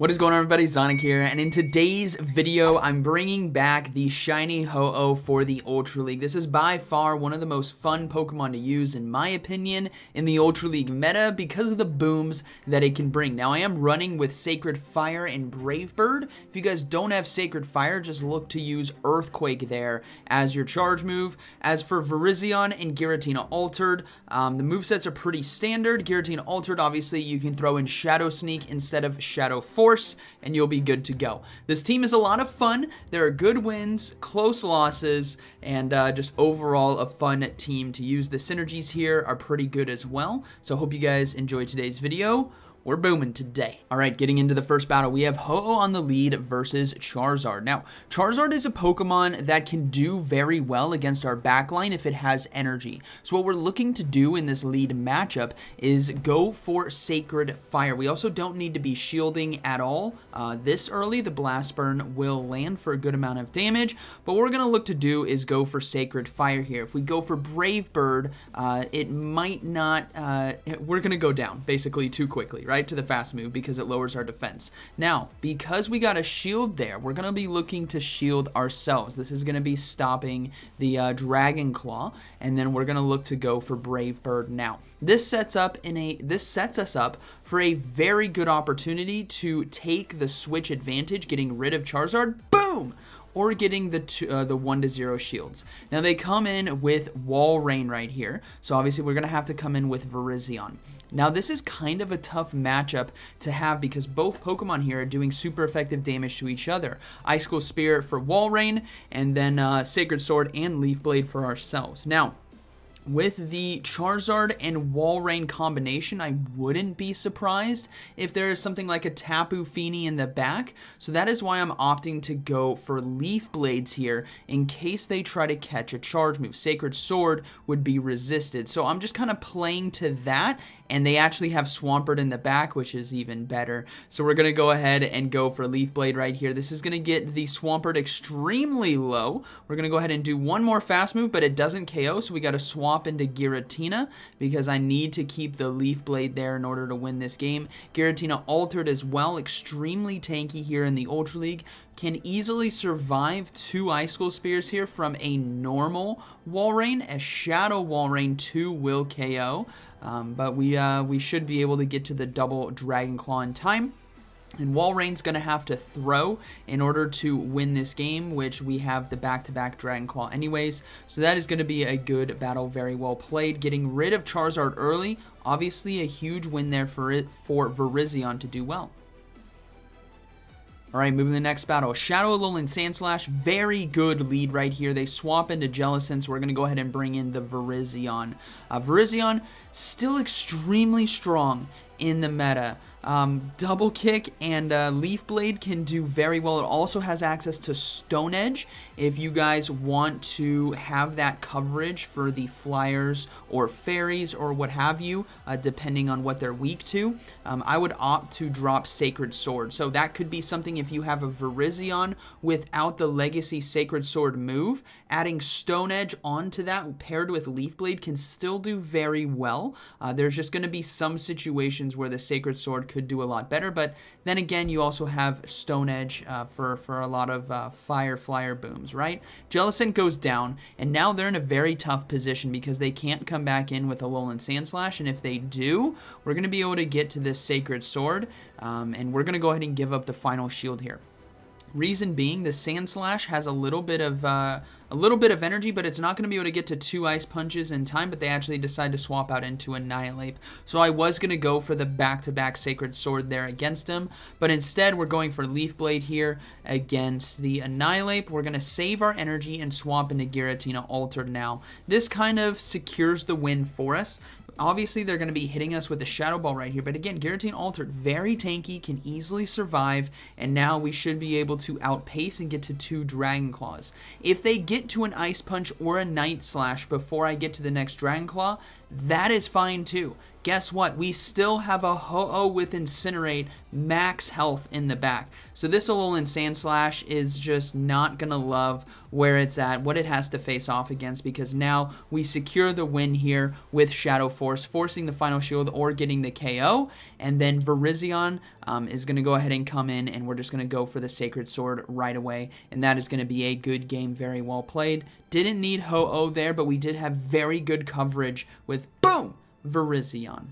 What is going on, everybody? ZyoniK here, and in today's video, I'm bringing back the shiny Ho-oH for the Ultra League. This is by far one of the most fun Pokemon to use, in my opinion, in the Ultra League meta because of the booms that it can bring. Now, I am running with Sacred Fire and Brave Bird. If you guys don't have Sacred Fire, just look to use Earthquake there as your charge move. As for Virizion and Giratina Altered, the movesets are pretty standard. Giratina Altered, obviously, you can throw in Shadow Sneak instead of Shadow Force, and you'll be good to go. This team is a lot of fun. There are good wins, close losses, and just overall a fun team to use. The synergies here are pretty good as well. So hope you guys enjoy today's video. We're booming today. All right, getting into the first battle, we have Ho-oH on the lead versus Charizard. Now, Charizard is a Pokemon that can do very well against our backline if it has energy. So what we're looking to do in this lead matchup is go for Sacred Fire. We also don't need to be shielding at all. This early, the Blast Burn will land for a good amount of damage, but what we're gonna look to do is go for Sacred Fire here. If we go for Brave Bird, it might not, we're gonna go down basically too quickly, right, to the fast move because it lowers our defense. Now, because we got a shield there, we're going to be looking to shield ourselves. This is going to be stopping the Dragon Claw, and then we're going to look to go for Brave Bird now. This sets us up for a very good opportunity to take the switch advantage, getting rid of Charizard. Boom! Or getting the 1-0 shields. Now they come in with Wall Rain right here, so obviously we're going to have to come in with Virizion. Now this is kind of a tough matchup to have because both Pokemon here are doing super effective damage to each other. Icicle Spear for Wall Rain, and then Sacred Sword and Leaf Blade for ourselves. Now, with the Charizard and Wall Rain combination, I wouldn't be surprised if there is something like a Tapu Fini in the back. So that is why I'm opting to go for Leaf Blades here in case they try to catch a charge move. Sacred Sword would be resisted. So I'm just kind of playing to that, and they actually have Swampert in the back, which is even better. So we're going to go ahead and go for Leaf Blade right here. This is going to get the Swampert extremely low. We're going to go ahead and do one more fast move, but it doesn't KO, so we got to swap into Giratina because I need to keep the Leaf Blade there in order to win this game. Giratina Altered as well, extremely tanky here in the Ultra League. Can easily survive 2 Icicle Spears here from a normal Wall Rain. A Shadow Wall Rain 2 will KO, but we should be able to get to the double Dragon Claw in time. And Wall Rain's going to have to throw in order to win this game, which we have the back-to-back Dragon Claw anyways. So that is going to be a good battle, very well played. Getting rid of Charizard early, obviously a huge win there for Virizion to do well. All right, moving to the next battle. Shadow Alolan Sandslash, very good lead right here. They swap into Jellicent, so we're going to go ahead and bring in the Virizion. Virizion, still extremely strong in the meta. Double Kick and Leaf Blade can do very well. It also has access to Stone Edge if you guys want to have that coverage for the Flyers or Fairies or what have you, depending on what they're weak to. I would opt to drop Sacred Sword. So that could be something if you have a Virizion without the Legacy Sacred Sword move. Adding Stone Edge onto that paired with Leaf Blade can still do very well. There's just going to be some situations where the Sacred Sword could do a lot better, but then again, you also have Stone Edge for a lot of Fire Flyer booms, right? Jellicent goes down, and now they're in a very tough position because they can't come back in with Alolan Sandslash, and if they do, we're going to be able to get to this Sacred Sword, and we're going to go ahead and give up the final shield here. Reason being, the Sandslash has a little bit of energy, but it's not going to be able to get to 2 Ice Punches in time, but they actually decide to swap out into Annihilate. So I was going to go for the back-to-back Sacred Sword there against him, but instead we're going for Leaf Blade here against the Annihilate. We're going to save our energy and swap into Giratina Altered now. This kind of secures the win for us. Obviously, they're going to be hitting us with the Shadow Ball right here, but again, Giratina Altered, very tanky, can easily survive, and now we should be able to outpace and get to 2 Dragon Claws. If they get to an Ice Punch or a Night Slash before I get to the next Dragon Claw, that is fine too. Guess what? We still have a Ho-oH with Incinerate max health in the back. So this Alolan Sandslash is just not going to love where it's at, what it has to face off against, because now we secure the win here with Shadow Force, forcing the final shield or getting the KO. And then Virizion is going to go ahead and come in, and we're just going to go for the Sacred Sword right away. And that is going to be a good game, very well played. Didn't need Ho-oH there, but we did have very good coverage with boom! Virizion.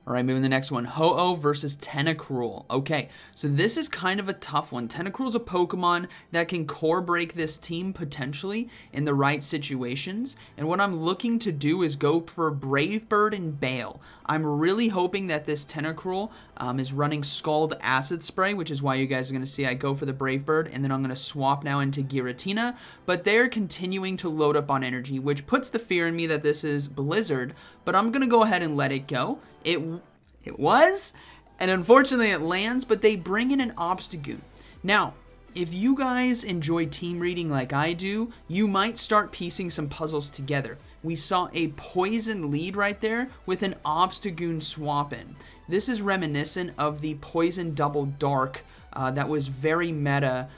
Alright, moving to the next one. Ho-oH versus Tentacruel. Okay, so this is kind of a tough one. Tentacruel's a Pokemon that can core break this team potentially in the right situations. And what I'm looking to do is go for Brave Bird and Bale. I'm really hoping that this Tentacruel is running Scald Acid Spray, which is why you guys are going to see I go for the Brave Bird, and then I'm going to swap now into Giratina. But they're continuing to load up on energy, which puts the fear in me that this is Blizzard, but I'm going to go ahead and let it go. It was, and unfortunately it lands, but they bring in an Obstagoon. Now, if you guys enjoy team reading like I do, you might start piecing some puzzles together. We saw a Poison lead right there with an Obstagoon swap in. This is reminiscent of the Poison Double Dark that was very meta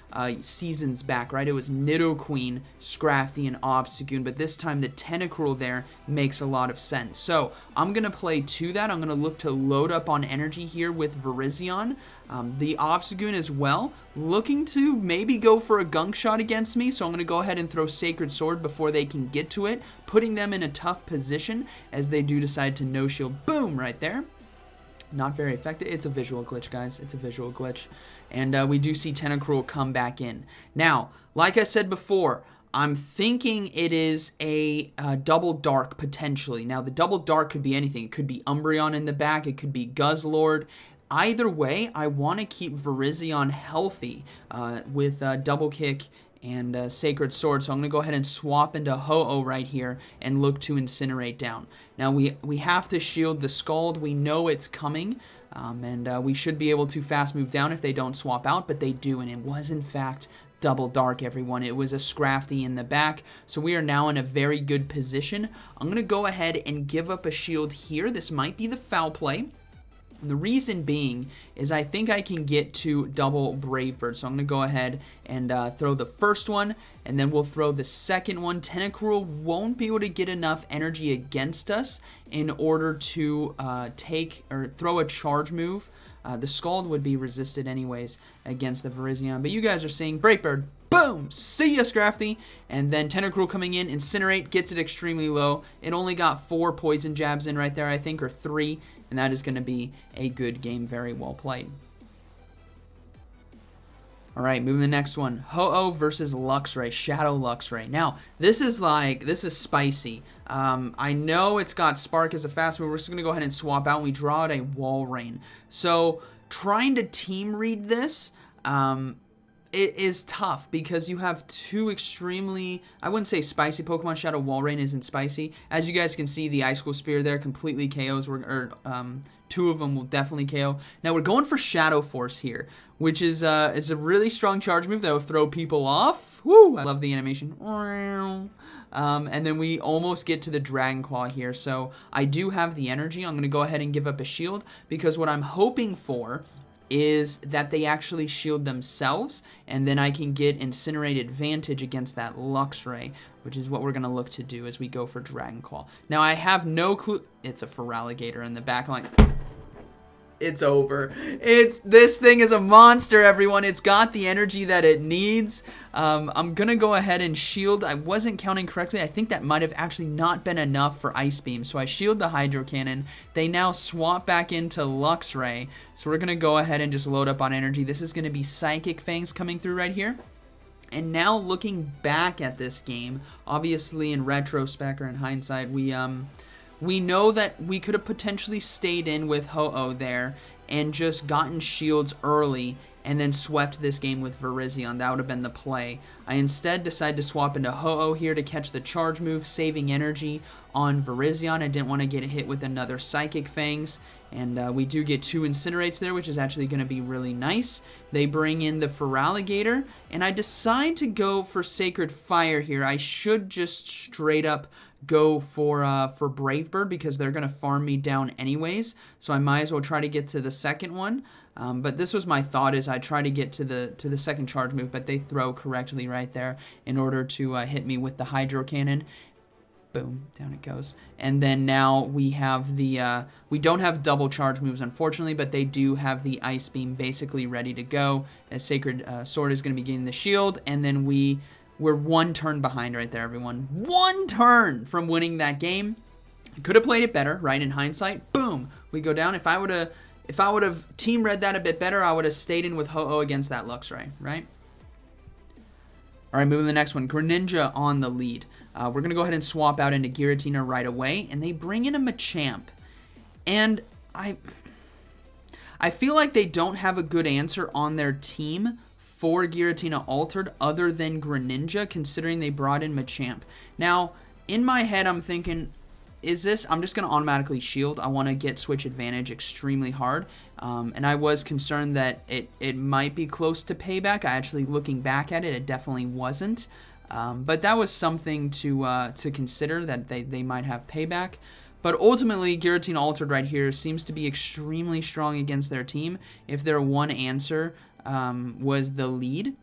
seasons back, right? It was Nidoqueen, Scrafty, and Obstagoon, but this time the Tentacruel there makes a lot of sense. So I'm going to play to that. I'm going to look to load up on energy here with Virizion. The Obstagoon as well, looking to maybe go for a gunk shot against me, so I'm going to go ahead and throw Sacred Sword before they can get to it, putting them in a tough position as they do decide to no-shield. Boom, right there. Not very effective. It's a visual glitch, guys. It's a visual glitch. And we do see Tentacruel come back in. Now, like I said before, I'm thinking it is a Double Dark, potentially. Now, the Double Dark could be anything. It could be Umbreon in the back. It could be Guzzlord. Either way, I want to keep Virizion healthy with Double Kick and Sacred Sword. So I'm going to go ahead and swap into Ho-oH right here and look to Incinerate down. Now, we have to shield the Scald. We know it's coming. And we should be able to fast move down if they don't swap out, but they do, and it was in fact Double Dark, everyone. It was a Scrafty in the back, so we are now in a very good position. I'm going to go ahead and give up a shield here. This might be the foul play. And the reason being is I think I can get to double Brave Bird. So I'm going to go ahead and throw the first one, and then we'll throw the second one. Tentacruel won't be able to get enough energy against us in order to take or throw a charge move. The Scald would be resisted anyways against the Virizion. But you guys are seeing Brave Bird. Boom! See ya, Scrafty! And then Tentacruel coming in. Incinerate gets it extremely low. It only got 4 poison jabs in right there, I think, or 3. And that is going to be a good game. Very well played. Alright, moving to the next one. Ho-oH versus Luxray. Shadow Luxray. Now, this is spicy. I know it's got Spark as a fast move. We're just going to go ahead and swap out. And we draw out a Walrein. So, trying to team read this, it is tough because you have two extremely, I wouldn't say spicy Pokemon. Shadow Walrein isn't spicy. As you guys can see, the Ice School Spear there completely KOs, or 2 of them will definitely KO. Now we're going for Shadow Force here, which is it's a really strong charge move that will throw people off. Woo! I love the animation. And then we almost get to the Dragon Claw here. So I do have the energy. I'm going to go ahead and give up a shield because what I'm hoping for is that they actually shield themselves, and then I can get Incinerate advantage against that Luxray, which is what we're going to look to do as we go for Dragon Claw. Now, I have no clue. It's a Feraligatr in the back line. It's over. This thing is a monster, everyone. It's got the energy that it needs. I'm going to go ahead and shield. I wasn't counting correctly. I think that might have actually not been enough for Ice Beam. So I shield the Hydro Cannon. They now swap back into Luxray. So we're going to go ahead and just load up on energy. This is going to be Psychic Fangs coming through right here. And now looking back at this game, obviously in retrospect or in hindsight, we know that we could have potentially stayed in with Ho-oH there and just gotten shields early and then swept this game with Virizion. That would have been the play. I instead decided to swap into Ho-oH here to catch the charge move, saving energy on Virizion. I didn't want to get hit with another Psychic Fangs. And we do get 2 Incinerates there, which is actually going to be really nice. They bring in the Feraligatr, and I decide to go for Sacred Fire here. I should just straight up go for Brave Bird because they're going to farm me down anyways. So I might as well try to get to the second one. But this was my thought, is I try to get to the second charge move, but they throw correctly right there in order to hit me with the Hydro Cannon. Boom, down it goes. And then now we have the, we don't have double charge moves, unfortunately, but they do have the Ice Beam basically ready to go, as Sacred Sword is going to be getting the shield, and then we're one turn behind right there, everyone. One turn from winning that game. I could have played it better, right? In hindsight, boom, we go down. If I would have team read that a bit better, I would have stayed in with Ho-Oh against that Luxray, right? All right, moving to the next one. Greninja on the lead. We're going to go ahead and swap out into Giratina right away, and they bring in a Machamp. And I feel like they don't have a good answer on their team for Giratina Altered other than Greninja, considering they brought in Machamp. Now, in my head, I'm thinking, I'm just going to automatically shield. I want to get switch advantage extremely hard. And I was concerned that it might be close to payback. Actually, looking back at it, it definitely wasn't. But that was something to consider, that they might have payback. But ultimately, Giratina Altered right here seems to be extremely strong against their team. If their one answer was the lead,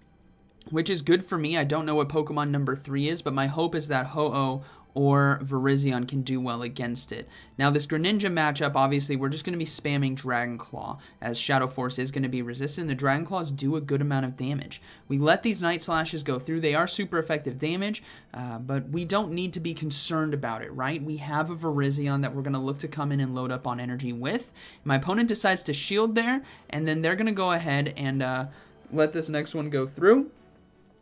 which is good for me. I don't know what Pokemon number 3 is, but my hope is that Ho-Oh or Virizion can do well against it. Now, this Greninja matchup, obviously, we're just going to be spamming Dragon Claw, as Shadow Force is going to be resistant. The Dragon Claws do a good amount of damage. We let these Night Slashes go through. They are super effective damage, but we don't need to be concerned about it, right? We have a Virizion that we're going to look to come in and load up on energy with. My opponent decides to shield there, and then they're going to go ahead and let this next one go through.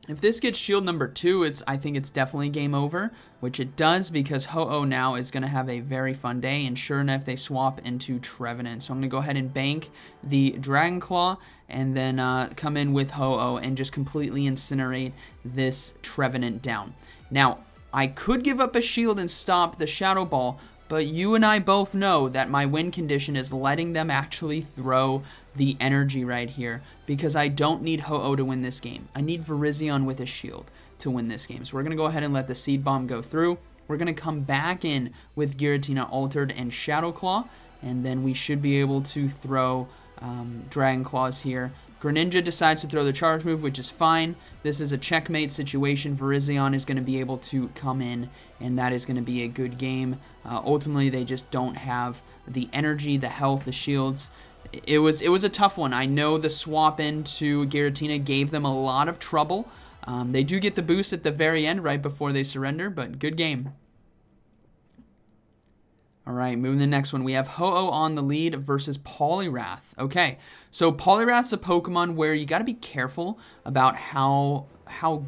If this gets shield number 2, I think it's definitely game over, which it does, because Ho-Oh now is going to have a very fun day, and sure enough, they swap into Trevenant. So I'm going to go ahead and bank the Dragon Claw, and then come in with Ho-Oh and just completely incinerate this Trevenant down. Now, I could give up a shield and stop the Shadow Ball, but you and I both know that my win condition is letting them actually throw the energy right here, because I don't need Ho-Oh to win this game. I need Virizion with a shield to win this game. So we're going to go ahead and let the Seed Bomb go through. We're going to come back in with Giratina Altered and Shadow Claw, and then we should be able to throw Dragon Claws here. Greninja decides to throw the charge move, which is fine. This is a checkmate situation. Virizion is going to be able to come in, and that is going to be a good game. Ultimately, they just don't have the energy, the health, the shields. It was a tough one. I know the swap into Giratina gave them a lot of trouble. They do get the boost at the very end, right before they surrender, but good game. All right, moving to the next one. We have Ho-Oh on the lead versus Poliwrath. Okay, so Poliwrath's a Pokemon where you got to be careful about how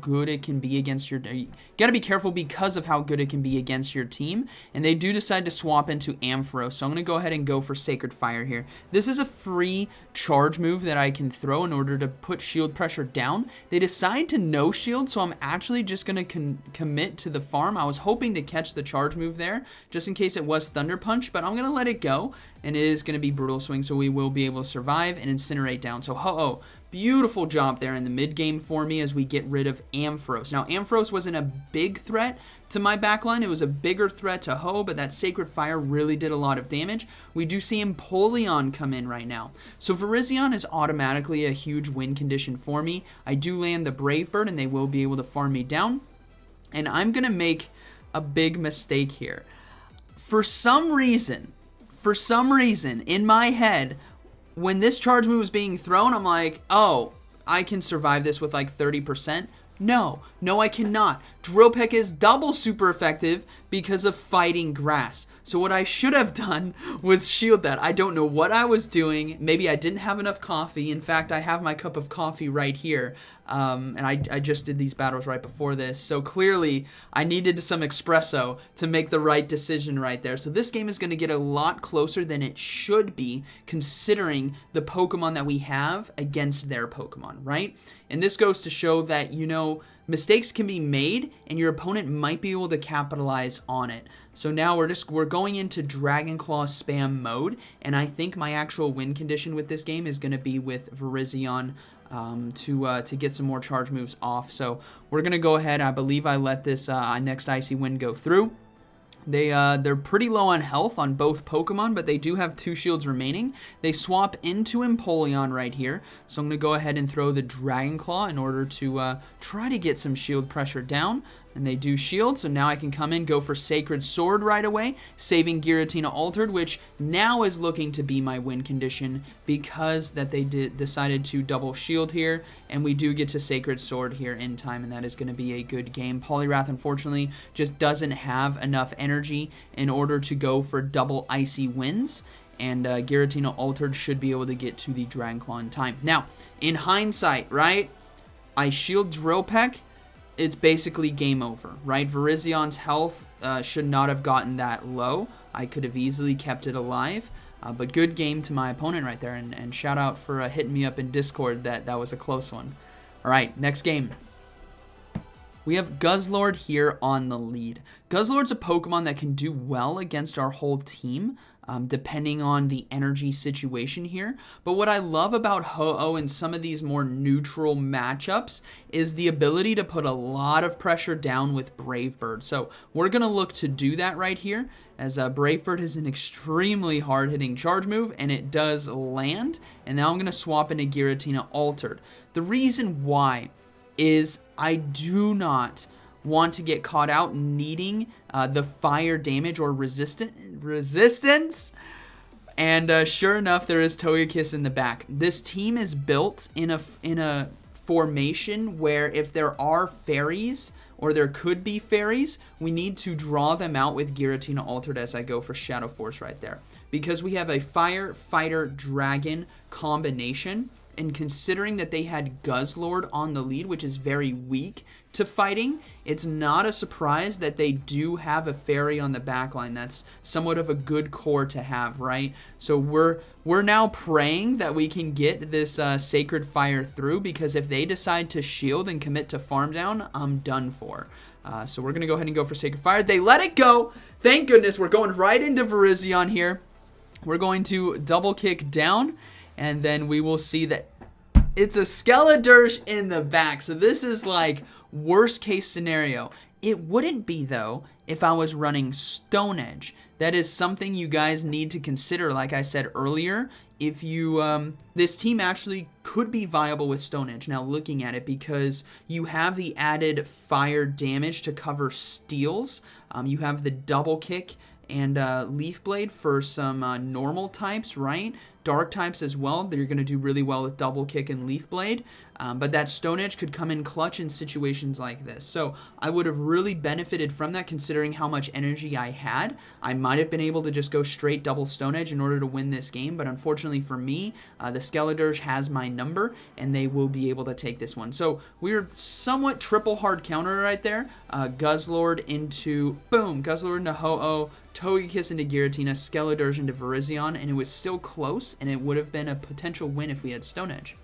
good it can be against your... You got to be careful because of how good it can be against your team, and they do decide to swap into Ampharos, so I'm going to go ahead and go for Sacred Fire here. This is a free charge move that I can throw in order to put shield pressure down. They decide to no shield, so I'm actually just going to commit to the farm. I was hoping to catch the charge move there, just in case it was Thunder Punch, but I'm going to let it go, and it is going to be Brutal Swing, so we will be able to survive and Incinerate down. So Ho-Oh, beautiful job there in the mid game for me as we get rid of Ampharos. Now, Ampharos wasn't a big threat to my backline. It was a bigger threat to Ho, but that Sacred Fire really did a lot of damage. We do see Empoleon come in right now. So Virizion is automatically a huge win condition for me. I do land the Brave Bird, and they will be able to farm me down. And I'm going to make a big mistake here. For some reason, in my head, when this charge move was being thrown, I'm like, oh, I can survive this with like 30%. No, I cannot. Drill Peck is double super effective because of fighting grass. So what I should have done was shield that. I don't know what I was doing. Maybe I didn't have enough coffee. In fact, I have my cup of coffee right here. And I just did these battles right before this. So clearly, I needed some espresso to make the right decision right there. So this game is going to get a lot closer than it should be, considering the Pokemon that we have against their Pokemon, right? And this goes to show that, you know, mistakes can be made and your opponent might be able to capitalize on it. So now we're going into Dragon Claw spam mode, and I think my actual win condition with this game is going to be with Virizion to get some more charge moves off. So we're going to go ahead. I believe I let this next Icy Wind go through. They're pretty low on health on both Pokemon, but they do have 2 shields remaining. They swap into Empoleon right here, so I'm going to go ahead and throw the Dragon Claw in order to try to get some shield pressure down. And they do shield, so now I can come in, go for Sacred Sword right away, saving Giratina Altered, which now is looking to be my win condition because that they decided to double shield here, and we do get to Sacred Sword here in time, and that is going to be a good game. Poliwrath, unfortunately, just doesn't have enough energy in order to go for double Icy wins, and Giratina Altered should be able to get to the Dragon Claw in time. Now, in hindsight, right, I shield Drill Peck, it's basically game over, right? Virizian's health should not have gotten that low. I could have easily kept it alive, but good game to my opponent right there, and shout out for hitting me up in Discord. That was a close one. All right, next game. We have Guzzlord here on the lead. Guzzlord's a Pokemon that can do well against our whole team, depending on the energy situation here. But what I love about Ho-Oh in some of these more neutral matchups is the ability to put a lot of pressure down with Brave Bird. So we're going to look to do that right here, as Brave Bird is an extremely hard-hitting charge move, and it does land. And now I'm going to swap into Giratina Altered. The reason why is I do not want to get caught out needing the fire damage or resistance. And sure enough, there is Togekiss in the back. This team is built in a formation where if there are fairies, or there could be fairies, we need to draw them out with Giratina Altered as I go for Shadow Force right there. Because we have a Fire, Fighter, Dragon combination, and considering that they had Guzzlord on the lead, which is very weak to fighting, it's not a surprise that they do have a fairy on the back line. That's somewhat of a good core to have, right? So we're now praying that we can get this Sacred Fire through, because if they decide to shield and commit to farm down, I'm done for. So we're going to go ahead and go for Sacred Fire. They let it go. Thank goodness. We're going right into Virizion here. We're going to double kick down, and then we will see that it's a Skeledirge in the back. So this is like worst case scenario. It wouldn't be, though, if I was running Stone Edge. That is something you guys need to consider. Like I said earlier, if you this team actually could be viable with Stone Edge. Now looking at it, because you have the added fire damage to cover steals. You have the double kick and Leaf Blade for some normal types, right? Dark types as well. They're going to do really well with double kick and Leaf Blade. But that Stone Edge could come in clutch in situations like this. So I would have really benefited from that, considering how much energy I had. I might have been able to just go straight double Stone Edge in order to win this game. But unfortunately for me, the Skeledirge has my number, and they will be able to take this one. So we're somewhat triple hard counter right there. Guzzlord into, boom, Guzzlord into Ho-Oh, Togekiss into Giratina, Skeledirge into Virizion, and it was still close, and it would have been a potential win if we had Stone Edge.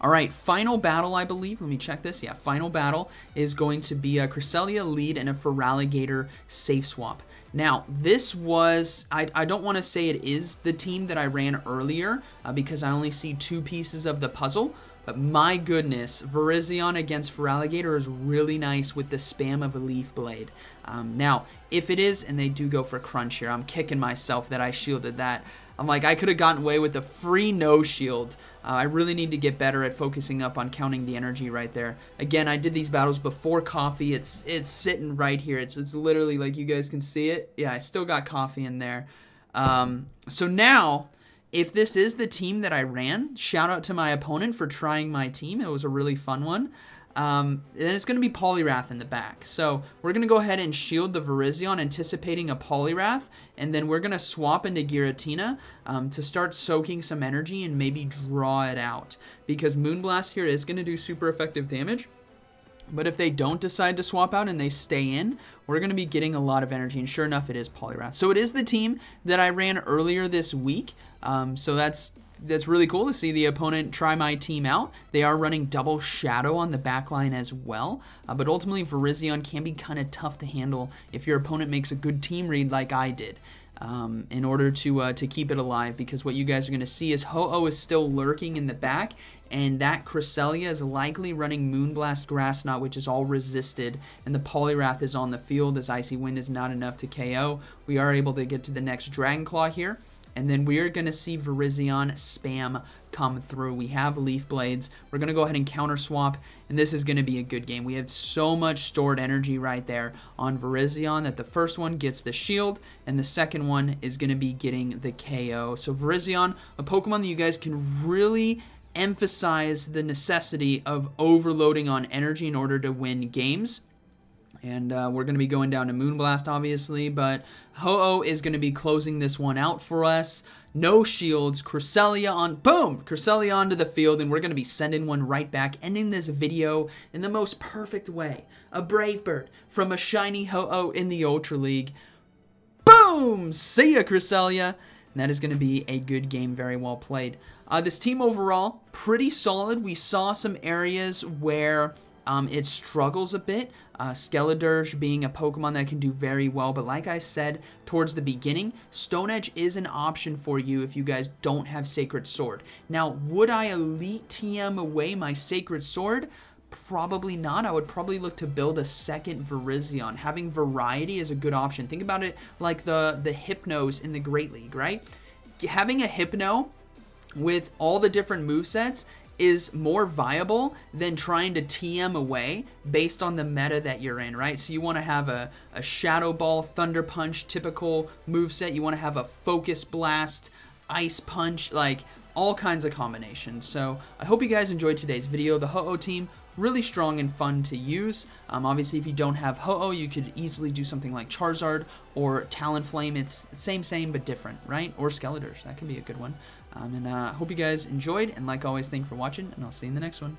All right, final battle, I believe. Let me check this. Yeah, final battle is going to be a Cresselia lead and a Feraligatr safe swap. Now, this was, I don't want to say it is the team that I ran earlier because I only see 2 pieces of the puzzle. But my goodness, Virizion against Feraligatr is really nice with the spam of a Leaf Blade. Now, if it is, and they do go for Crunch here, I'm kicking myself that I shielded that. I'm like, I could have gotten away with the free no shield. I really need to get better at focusing up on counting the energy right there. Again, I did these battles before coffee. It's sitting right here. It's literally like you guys can see it. Yeah, I still got coffee in there. So now, if this is the team that I ran, shout out to my opponent for trying my team. It was a really fun one. Then it's going to be Poliwrath in the back. So we're going to go ahead and shield the Virizion, anticipating a Poliwrath, and then we're going to swap into Giratina to start soaking some energy and maybe draw it out. Because Moonblast here is going to do super effective damage. But if they don't decide to swap out and they stay in, we're going to be getting a lot of energy. And sure enough, it is Poliwrath. So it is the team that I ran earlier this week. So that's really cool to see the opponent try my team out. They are running double Shadow on the back line as well. But ultimately, Virizion can be kind of tough to handle if your opponent makes a good team read like I did. In order to keep it alive, because what you guys are going to see is Ho-Oh is still lurking in the back, and that Cresselia is likely running Moonblast Grass Knot, which is all resisted, and the Poliwrath is on the field as Icy Wind is not enough to KO. We are able to get to the next Dragon Claw here, and then we are going to see Virizion spam come through. We have Leaf Blades. We're going to go ahead and counter swap, and this is going to be a good game. We have so much stored energy right there on Virizion that the first one gets the shield, and the second one is going to be getting the KO. So Virizion, a Pokemon that you guys can really emphasize the necessity of overloading on energy in order to win games. And we're going to be going down to Moonblast, obviously, but Ho-Oh is going to be closing this one out for us. No shields, Cresselia on, boom, Cresselia onto the field, and we're going to be sending one right back, ending this video in the most perfect way. A Brave Bird from a shiny Ho-Oh in the Ultra League. Boom! See ya, Cresselia. And that is going to be a good game, very well played. This team overall, pretty solid. We saw some areas where it struggles a bit. Skeledirge being a Pokemon that can do very well, but like I said towards the beginning, Stone Edge is an option for you if you guys don't have Sacred Sword. Now, would I Elite TM away my Sacred Sword? Probably not. I would probably look to build a second Virizion. Having variety is a good option. Think about it like the Hypnos in the Great League, right? Having a Hypno with all the different movesets is more viable than trying to TM away based on the meta that you're in, right? So you want to have a Shadow Ball, Thunder Punch, typical moveset. You want to have a Focus Blast, Ice Punch, like all kinds of combinations. So I hope you guys enjoyed today's video. The Ho-Oh team, really strong and fun to use. Obviously, if you don't have Ho-Oh, you could easily do something like Charizard or Talonflame. It's same, but different, right? Or Skeledirge. That could be a good one. And hope you guys enjoyed. And like always, thank you for watching, and I'll see you in the next one.